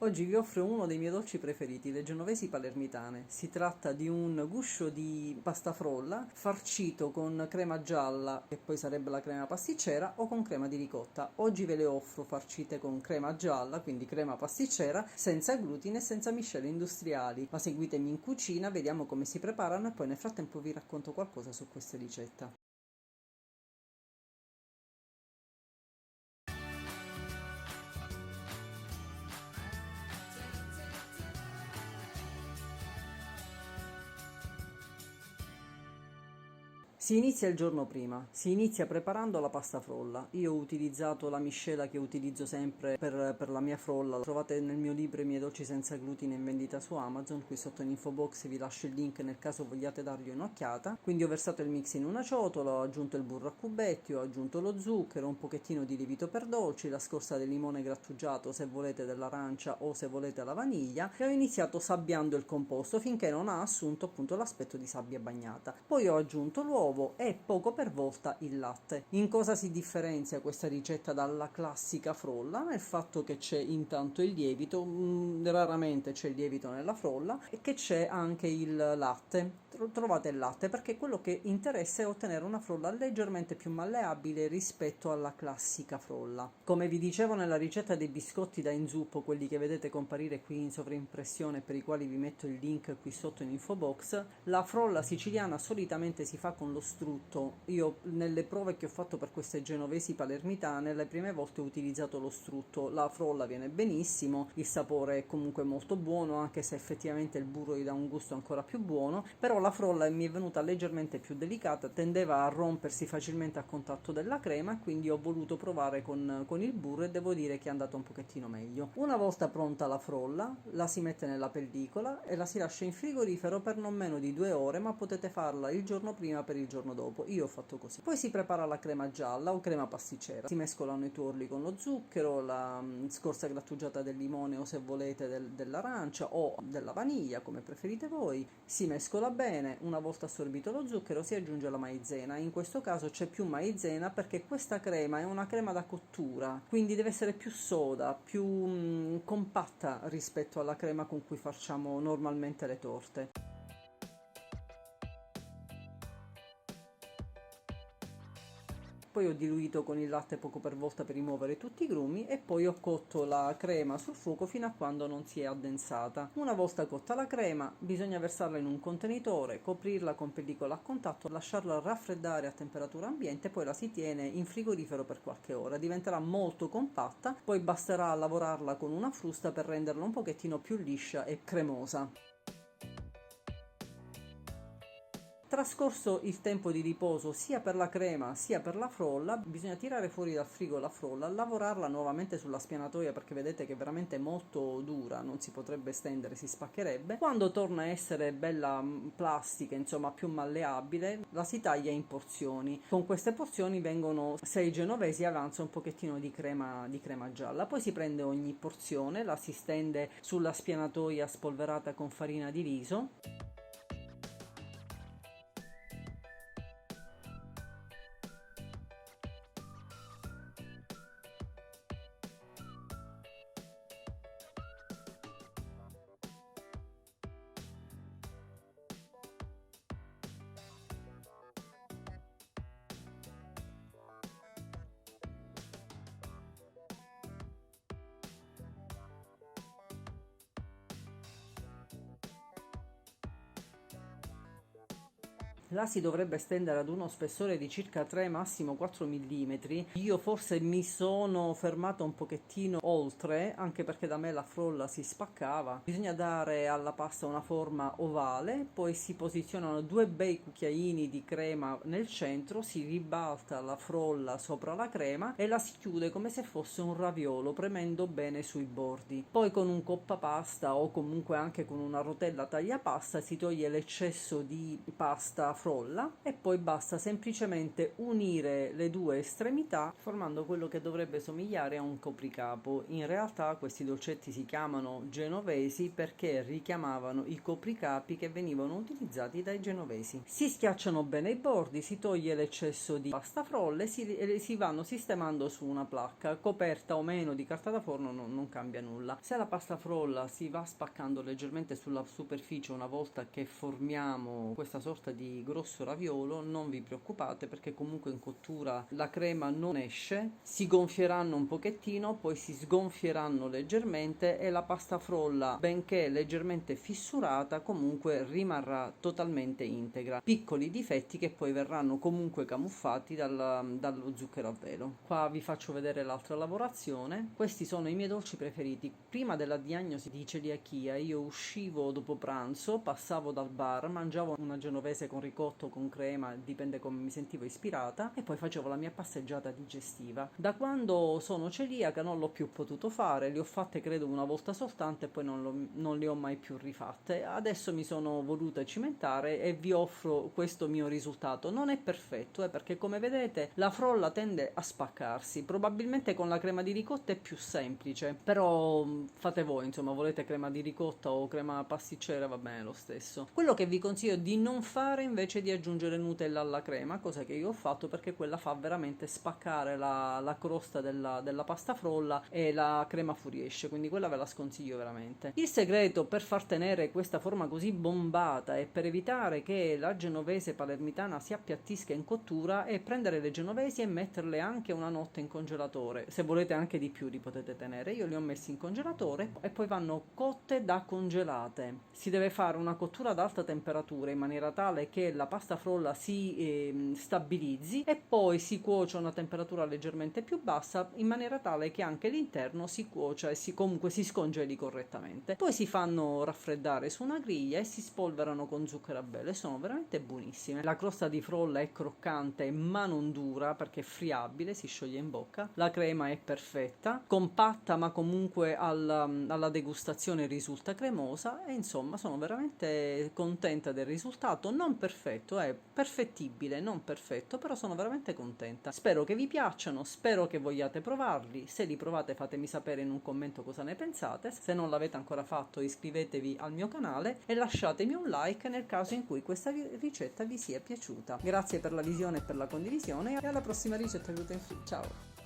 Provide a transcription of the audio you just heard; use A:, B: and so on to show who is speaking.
A: Oggi vi offro uno dei miei dolci preferiti, le genovesi palermitane. Si tratta di un guscio di pasta frolla farcito con crema gialla, che poi sarebbe la crema pasticcera, o con crema di ricotta. Oggi ve le offro farcite con crema gialla, quindi crema pasticcera, senza glutine e senza miscele industriali. Ma seguitemi in cucina, vediamo come si preparano e poi nel frattempo vi racconto qualcosa su questa ricetta. Si inizia il giorno prima, si inizia preparando la pasta frolla. Io ho utilizzato la miscela che utilizzo sempre per la mia frolla. Trovate nel mio libro I miei dolci senza glutine in vendita su Amazon. Qui sotto in info box vi lascio il link nel caso vogliate dargli un'occhiata. Quindi ho versato il mix in una ciotola, ho aggiunto il burro a cubetti, ho aggiunto lo zucchero, un pochettino di lievito per dolci, la scorza del limone grattugiato se volete, dell'arancia o se volete la vaniglia, e ho iniziato sabbiando il composto finché non ha assunto appunto l'aspetto di sabbia bagnata. Poi ho aggiunto l'uovo e poco per volta il latte. In cosa si differenzia questa ricetta dalla classica frolla? Nel fatto che c'è intanto il lievito, raramente c'è il lievito nella frolla, e che c'è anche il latte. Trovate il latte perché quello che interessa è ottenere una frolla leggermente più malleabile rispetto alla classica frolla. Come vi dicevo nella ricetta dei biscotti da inzuppo, quelli che vedete comparire qui in sovraimpressione, per i quali vi metto il link qui sotto in info box, la frolla siciliana solitamente si fa con lo strutto. Io nelle prove che ho fatto per queste genovesi palermitane, le prime volte ho utilizzato lo strutto. La frolla viene benissimo, il sapore è comunque molto buono, anche se effettivamente il burro gli dà un gusto ancora più buono, però la frolla mi è venuta leggermente più delicata, tendeva a rompersi facilmente a contatto della crema, quindi ho voluto provare con il burro e devo dire che è andato un pochettino meglio. Una volta pronta la frolla, la si mette nella pellicola e la si lascia in frigorifero per non meno di 2 ore, ma potete farla il giorno prima per il giorno dopo. Io ho fatto così. Poi si prepara la crema gialla o crema pasticcera. Si mescolano i tuorli con lo zucchero, la scorza grattugiata del limone o se volete dell'arancia o della vaniglia, come preferite voi. Si mescola bene, una volta assorbito lo zucchero si aggiunge la maizena. In questo caso c'è più maizena perché questa crema è una crema da cottura, quindi deve essere più soda, più compatta rispetto alla crema con cui facciamo normalmente le torte. Poi ho diluito con il latte poco per volta per rimuovere tutti i grumi e poi ho cotto la crema sul fuoco fino a quando non si è addensata. Una volta cotta la crema bisogna versarla in un contenitore, coprirla con pellicola a contatto, lasciarla raffreddare a temperatura ambiente, poi la si tiene in frigorifero per qualche ora. Diventerà molto compatta, poi basterà lavorarla con una frusta per renderla un pochettino più liscia e cremosa. Trascorso il tempo di riposo sia per la crema sia per la frolla, bisogna tirare fuori dal frigo la frolla, lavorarla nuovamente sulla spianatoia perché vedete che è veramente molto dura, non si potrebbe stendere, si spaccherebbe. Quando torna a essere bella plastica, insomma più malleabile, la si taglia in porzioni. Con queste porzioni vengono 6 genovesi e avanza un pochettino di crema gialla. Poi si prende ogni porzione, la si stende sulla spianatoia spolverata con farina di riso. La si dovrebbe stendere ad uno spessore di circa 3 massimo 4 mm. Io forse mi sono fermata un pochettino oltre, anche perché da me la frolla si spaccava. Bisogna dare alla pasta una forma ovale, poi si posizionano 2 bei cucchiaini di crema nel centro, si ribalta la frolla sopra la crema e la si chiude come se fosse un raviolo, premendo bene sui bordi. Poi con un coppapasta o comunque anche con una rotella tagliapasta si toglie l'eccesso di pasta frolla e poi basta semplicemente unire le due estremità formando quello che dovrebbe somigliare a un copricapo. In realtà questi dolcetti si chiamano genovesi perché richiamavano i copricapi che venivano utilizzati dai genovesi. Si schiacciano bene i bordi, si toglie l'eccesso di pasta frolla e si vanno sistemando su una placca, coperta o meno di carta da forno non cambia nulla. Se la pasta frolla si va spaccando leggermente sulla superficie una volta che formiamo questa sorta di grosso raviolo, non vi preoccupate perché comunque in cottura la crema non esce, si gonfieranno un pochettino, poi si sgonfieranno leggermente e la pasta frolla, benché leggermente fissurata, comunque rimarrà totalmente integra. Piccoli difetti che poi verranno comunque camuffati dallo zucchero a velo. Qua vi faccio vedere l'altra lavorazione. Questi sono i miei dolci preferiti. Prima della diagnosi di celiachia io uscivo dopo pranzo, passavo dal bar, mangiavo una genovese con ricotto, con crema, dipende come mi sentivo ispirata, e poi facevo la mia passeggiata digestiva. Da quando sono celiaca non l'ho più potuto fare, le ho fatte credo una volta soltanto e poi non le ho mai più rifatte. Adesso mi sono voluta cimentare e vi offro questo mio risultato. Non è perfetto, perché come vedete la frolla tende a spaccarsi. Probabilmente con la crema di ricotta è più semplice, però fate voi, insomma, volete crema di ricotta o crema pasticcera, va bene lo stesso. Quello che vi consiglio di non fare invece di aggiungere Nutella alla crema, cosa che io ho fatto perché quella fa veramente spaccare la crosta della pasta frolla e la crema fuoriesce, quindi quella ve la sconsiglio veramente. Il segreto per far tenere questa forma così bombata e per evitare che la genovese palermitana si appiattisca in cottura è prendere le genovesi e metterle anche una notte in congelatore. Se volete anche di più li potete tenere, io li ho messi in congelatore e poi vanno cotte da congelate. Si deve fare una cottura ad alta temperatura in maniera tale che la pasta frolla si stabilizzi e poi si cuoce a una temperatura leggermente più bassa in maniera tale che anche l'interno si cuocia e comunque si scongeli correttamente. Poi si fanno raffreddare su una griglia e si spolverano con zucchero a velo e sono veramente buonissime. La crosta di frolla è croccante ma non dura perché è friabile, si scioglie in bocca. La crema è perfetta, compatta ma comunque alla degustazione risulta cremosa e insomma sono veramente contenta del risultato. Non perfetto, è perfettibile, non perfetto, però sono veramente contenta. Spero che vi piacciono, spero che vogliate provarli. Se li provate fatemi sapere in un commento cosa ne pensate. Se non l'avete ancora fatto iscrivetevi al mio canale e lasciatemi un like nel caso in cui questa ricetta vi sia piaciuta. Grazie per la visione e per la condivisione e alla prossima ricetta gluten free. Ciao!